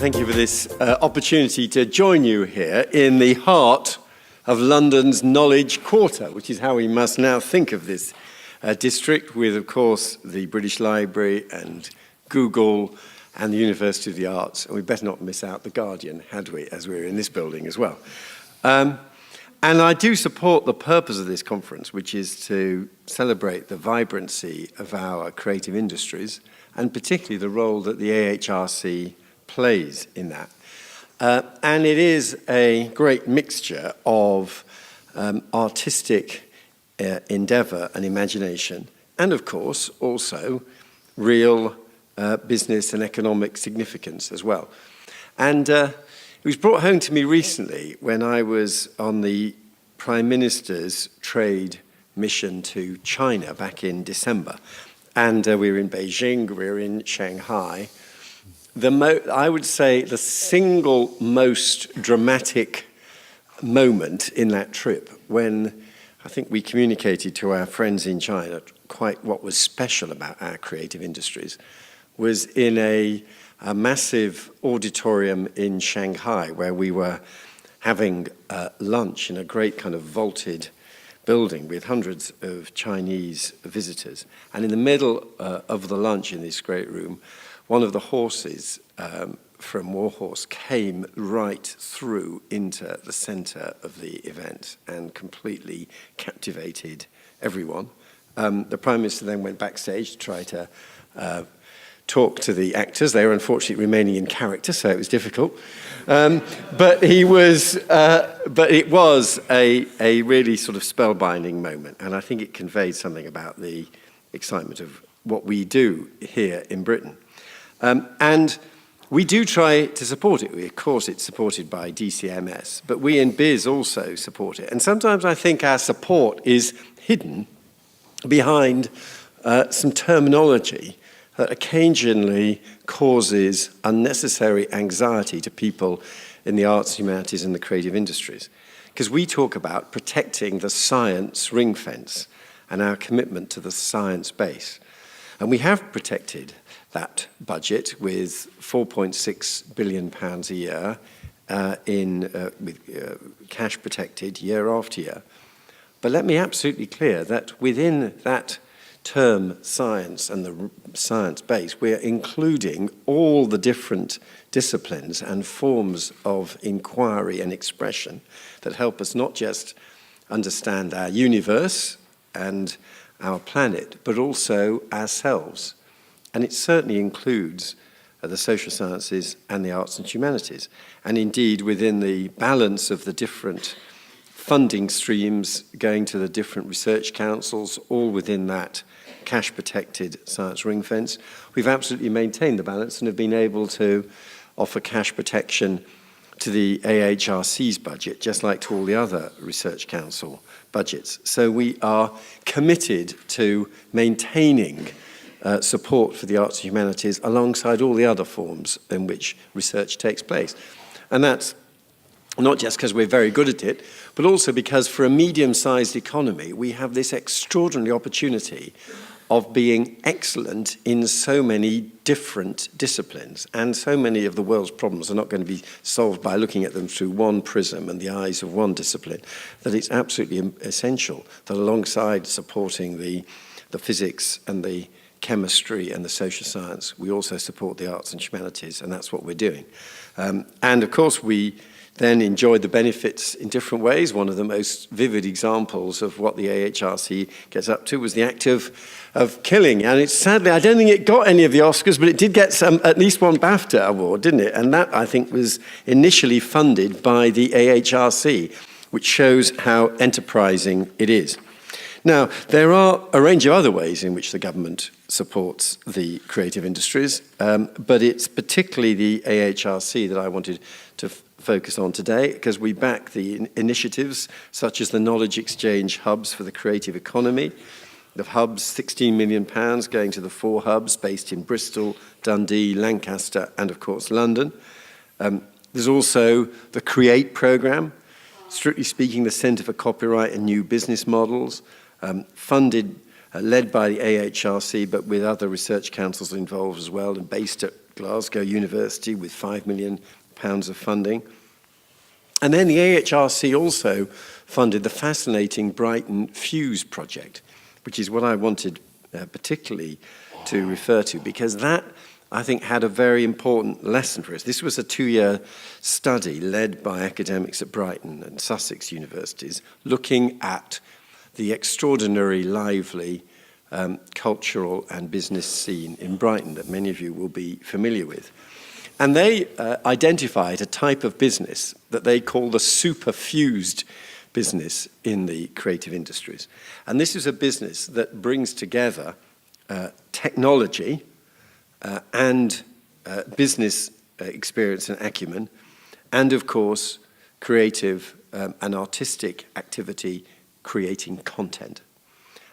thank you for this opportunity to join you here in the heart of London's Knowledge Quarter, which is how we must now think of this district, with, of course, the British Library and Google and the University of the Arts. And we better not miss out the Guardian, had we, as we're in this building as well. And I do support the purpose of this conference, which is to celebrate the vibrancy of our creative industries, and particularly the role that the AHRC plays in that. And it is a great mixture of artistic endeavour and imagination, and of course also real business and economic significance as well. And it was brought home to me recently when I was on the Prime Minister's trade mission to China back in December. And we were in Beijing, we were in Shanghai. I would say the single most dramatic moment in that trip, when I think we communicated to our friends in China quite what was special about our creative industries, was in a massive auditorium in Shanghai, where we were having lunch in a great kind of vaulted building with hundreds of Chinese visitors. And in the middle of the lunch in this great room, one of the horses from Warhorse came right through into the center of the event and completely captivated everyone. The Prime Minister then went backstage to try to talk to the actors. They were unfortunately remaining in character, so it was difficult. But it was a really sort of spellbinding moment, and I think it conveyed something about the excitement of what we do here in Britain. And we do try to support it. Of course, it's supported by DCMS, but we in BIS also support it. And sometimes I think our support is hidden behind some terminology that occasionally causes unnecessary anxiety to people in the arts, humanities, and the creative industries. Because we talk about protecting the science ring fence and our commitment to the science base. And we have protected that budget with £4.6 billion a year with cash protected year after year. But let me be absolutely clear that within that term science and the science base, we're including all the different disciplines and forms of inquiry and expression that help us not just understand our universe and our planet, but also ourselves. And it certainly includes the social sciences and the arts and humanities. And indeed, within the balance of the different funding streams going to the different research councils, all within that cash-protected science ring fence, we've absolutely maintained the balance and have been able to offer cash protection to the AHRC's budget, just like to all the other research council budgets. So we are committed to maintaining support for the arts and humanities alongside all the other forms in which research takes place. And that's not just because we're very good at it, but also because for a medium-sized economy, we have this extraordinary opportunity of being excellent in so many different disciplines. And so many of the world's problems are not going to be solved by looking at them through one prism and the eyes of one discipline, that it's absolutely essential that alongside supporting the physics and the chemistry and the social science, we also support the arts and humanities, and that's what we're doing. And of course, we then enjoyed the benefits in different ways. One of the most vivid examples of what the AHRC gets up to was the act of killing. And it's sadly, I don't think it got any of the Oscars, but it did get at least one BAFTA award, didn't it? And that, I think, was initially funded by the AHRC, which shows how enterprising it is. Now, there are a range of other ways in which the government supports the creative industries, but it's particularly the AHRC that I wanted to focus on today, because we back the initiatives such as the knowledge exchange hubs for the creative economy. The hubs, £16 million going to the 4 hubs based in Bristol, Dundee, Lancaster, and of course London. There's also the CREATE programme, strictly speaking the Centre for Copyright and New Business Models, funded, led by the AHRC, but with other research councils involved as well, and based at Glasgow University with £5 million of funding. And then the AHRC also funded the fascinating Brighton Fuse project, which is what I wanted particularly to refer to, because that, I think, had a very important lesson for us. This was a 2-year study led by academics at Brighton and Sussex universities, looking at the extraordinary, lively cultural and business scene in Brighton that many of you will be familiar with. And they identified a type of business that they call the super fused business in the creative industries. And this is a business that brings together technology and business experience and acumen, and of course, creative and artistic activity creating content.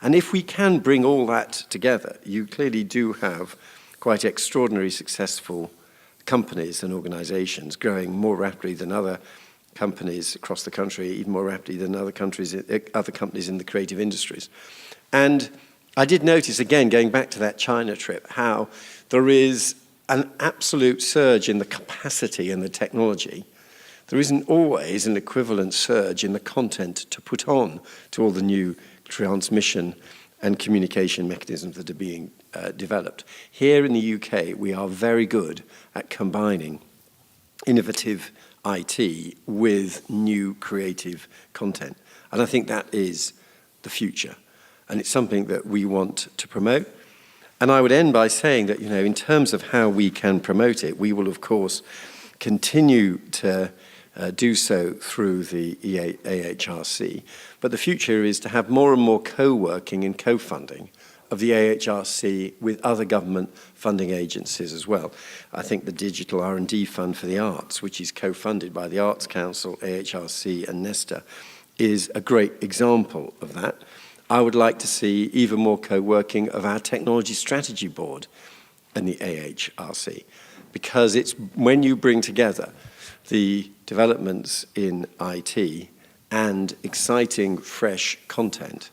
And if we can bring all that together, you clearly do have quite extraordinary successful companies and organizations growing more rapidly than other companies across the country, even more rapidly than other companies in the creative industries. And I did notice, again, going back to that China trip, how there is an absolute surge in the capacity and the technology. There isn't always an equivalent surge in the content to put on to all the new transmission and communication mechanisms that are being developed. Here in the UK, we are very good at combining innovative IT with new creative content. And I think that is the future. And it's something that we want to promote. And I would end by saying that, in terms of how we can promote it, we will, of course, continue to do so through the AHRC. But the future is to have more and more co-working and co-funding of the AHRC with other government funding agencies as well. I think the Digital R&D Fund for the Arts, which is co-funded by the Arts Council, AHRC and Nesta, is a great example of that. I would like to see even more co-working of our Technology Strategy Board and the AHRC, because it's when you bring together the developments in IT and exciting, fresh content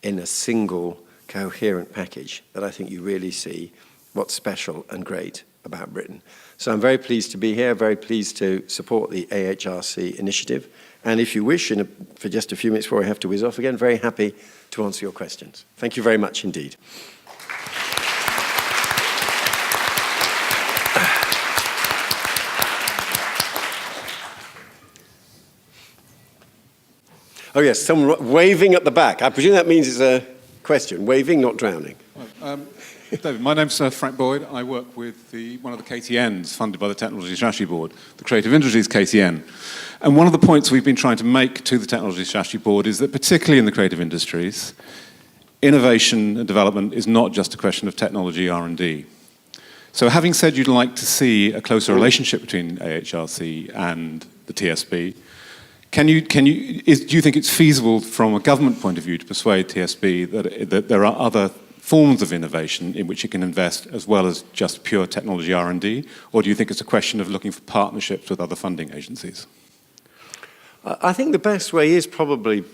in a single coherent package that I think you really see what's special and great about Britain. So I'm very pleased to be here, very pleased to support the AHRC initiative. And if you wish, for just a few minutes before I have to whiz off again, very happy to answer your questions. Thank you very much indeed. Oh yes, someone waving at the back. I presume that means it's a question. Waving, not drowning. David, my name's Frank Boyd. I work with one of the KTNs funded by the Technology Strategy Board, the Creative Industries KTN. And one of the points we've been trying to make to the Technology Strategy Board is that particularly in the creative industries, innovation and development is not just a question of technology R&D. So having said you'd like to see a closer relationship between AHRC and the TSB, do you think it's feasible from a government point of view to persuade TSB that there are other forms of innovation in which it can invest as well as just pure technology R&D? Or do you think it's a question of looking for partnerships with other funding agencies? I think the best way is probably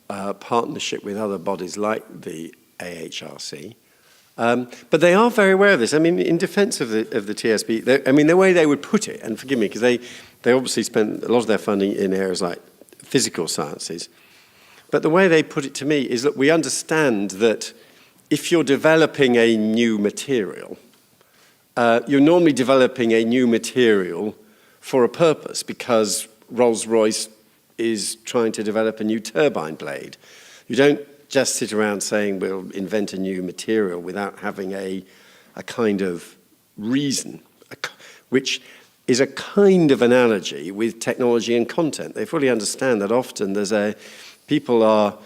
partnership with other bodies like the AHRC. But they are very aware of this. I mean, in defense of the TSB, the way they would put it, and forgive me, because they obviously spend a lot of their funding in areas like physical sciences. But the way they put it to me is that we understand that if you're developing a new material, you're normally developing a new material for a purpose, because Rolls-Royce is trying to develop a new turbine blade. You don't just sit around saying we'll invent a new material without having a kind of reason, which is a kind of analogy with technology and content. They fully understand that often people are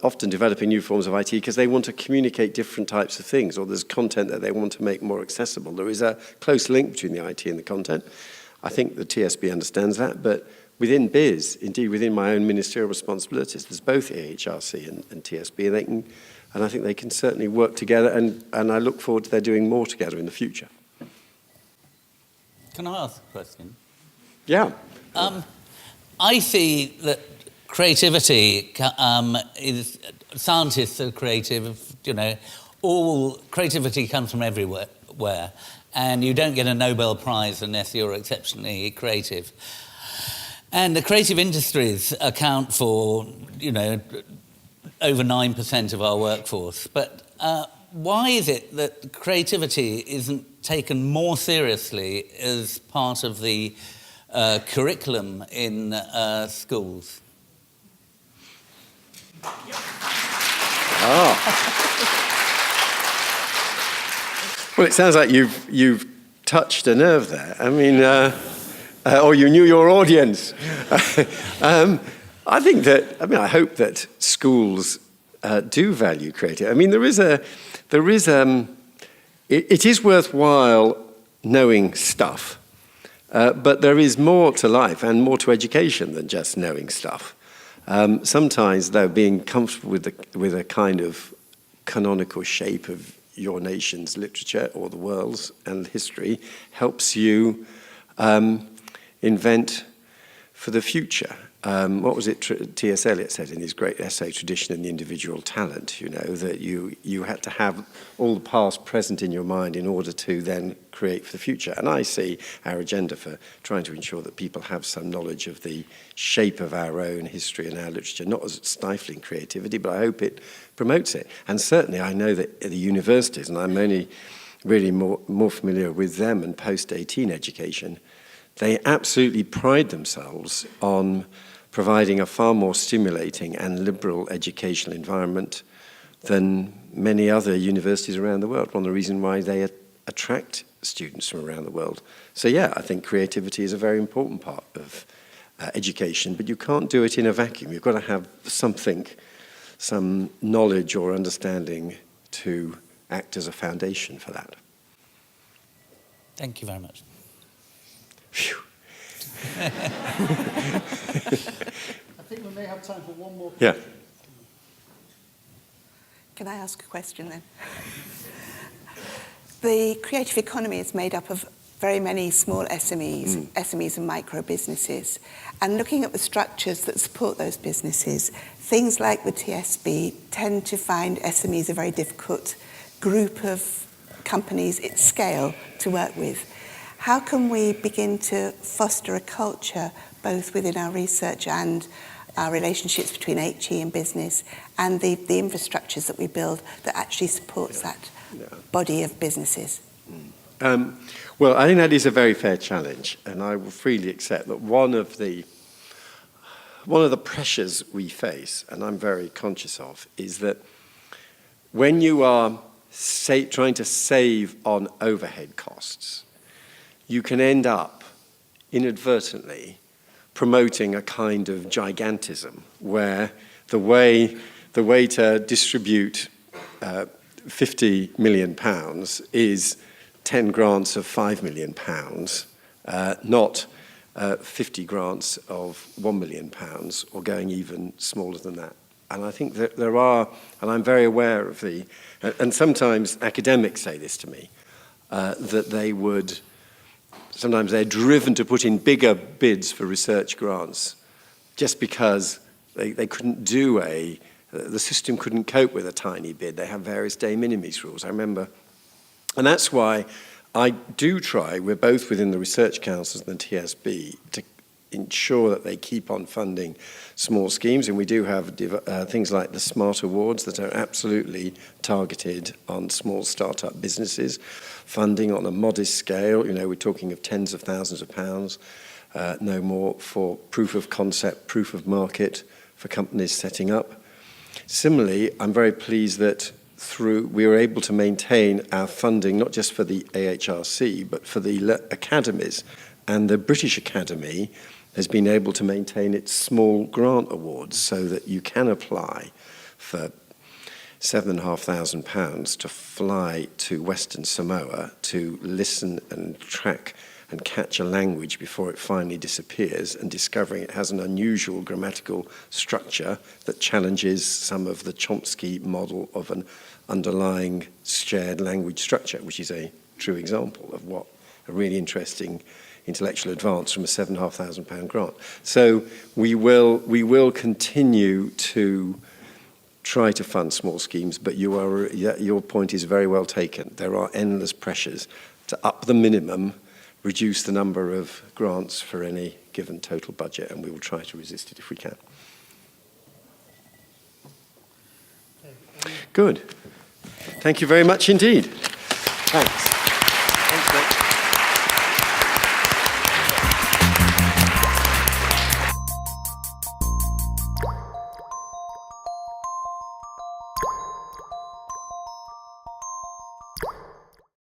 often developing new forms of IT because they want to communicate different types of things, or there's content that they want to make more accessible. There is a close link between the IT and the content. I think the TSB understands that, but within BIS, indeed within my own ministerial responsibilities, there's both AHRC and TSB, and I think they can certainly work together, and I look forward to their doing more together in the future. Can I ask a question? Yeah. I see that creativity is, scientists are creative, all creativity comes from everywhere. and you don't get a Nobel Prize unless you're exceptionally creative. And the creative industries account for, over 9% of our workforce. But why is it that creativity isn't taken more seriously as part of the curriculum in schools? Well, it sounds like you've touched a nerve there. I mean, or you knew your audience. I hope that schools do value creativity. I mean, it is worthwhile knowing stuff, but there is more to life and more to education than just knowing stuff. Sometimes, though, being comfortable with a kind of canonical shape of your nation's literature or the world's and history helps you invent for the future. What was it T.S. Eliot said in his great essay, Tradition and the Individual Talent, that you had to have all the past present in your mind in order to then create for the future. And I see our agenda for trying to ensure that people have some knowledge of the shape of our own history and our literature, not as stifling creativity, but I hope it promotes it. And certainly I know that at the universities, and I'm only really more familiar with them and post-18 education, they absolutely pride themselves on providing a far more stimulating and liberal educational environment than many other universities around the world. One of the reasons why they attract students from around the world. So yeah, I think creativity is a very important part of education, but you can't do it in a vacuum. You've got to have something, some knowledge or understanding to act as a foundation for that. Thank you very much. Phew. I think we may have time for one more Yeah. question. Can I ask a question then? The creative economy is made up of very many small SMEs, SMEs and micro businesses. And looking at the structures that support those businesses, things like the TSB tend to find SMEs a very difficult group of companies at scale to work with. How can we begin to foster a culture, both within our research and our relationships between HE and business, and the infrastructures that we build that actually supports that body of businesses? Well, I think that is a very fair challenge, and I will freely accept that one of the pressures we face, and I'm very conscious of, is that when you are trying to save on overhead costs, you can end up inadvertently promoting a kind of gigantism where the way to distribute £50 million is 10 grants of £5 million, not 50 grants of £1 million, or going even smaller than that. And I think that there are, and I'm very aware of and sometimes academics say this to me, that sometimes they're driven to put in bigger bids for research grants just because they couldn't the system couldn't cope with a tiny bid. They have various de minimis rules, I remember. And that's why I do try, we're both within the research councils and the TSB, to ensure that they keep on funding small schemes. And we do have things like the Smart Awards that are absolutely targeted on small startup businesses, funding on a modest scale. We're talking of tens of thousands of pounds, no more, for proof of concept, proof of market for companies setting up. Similarly, I'm very pleased that we were able to maintain our funding, not just for the AHRC, but for the academies. And the British Academy has been able to maintain its small grant awards so that you can apply for £7,500 to fly to Western Samoa to listen and track and catch a language before it finally disappears, and discovering it has an unusual grammatical structure that challenges some of the Chomsky model of an underlying shared language structure, which is a true example of what a really interesting intellectual advance from a £7,500 grant. So we will continue to try to fund small schemes, but your point is very well taken. There are endless pressures to up the minimum, reduce the number of grants for any given total budget, and we will try to resist it if we can. Good. Thank you very much indeed. Thanks.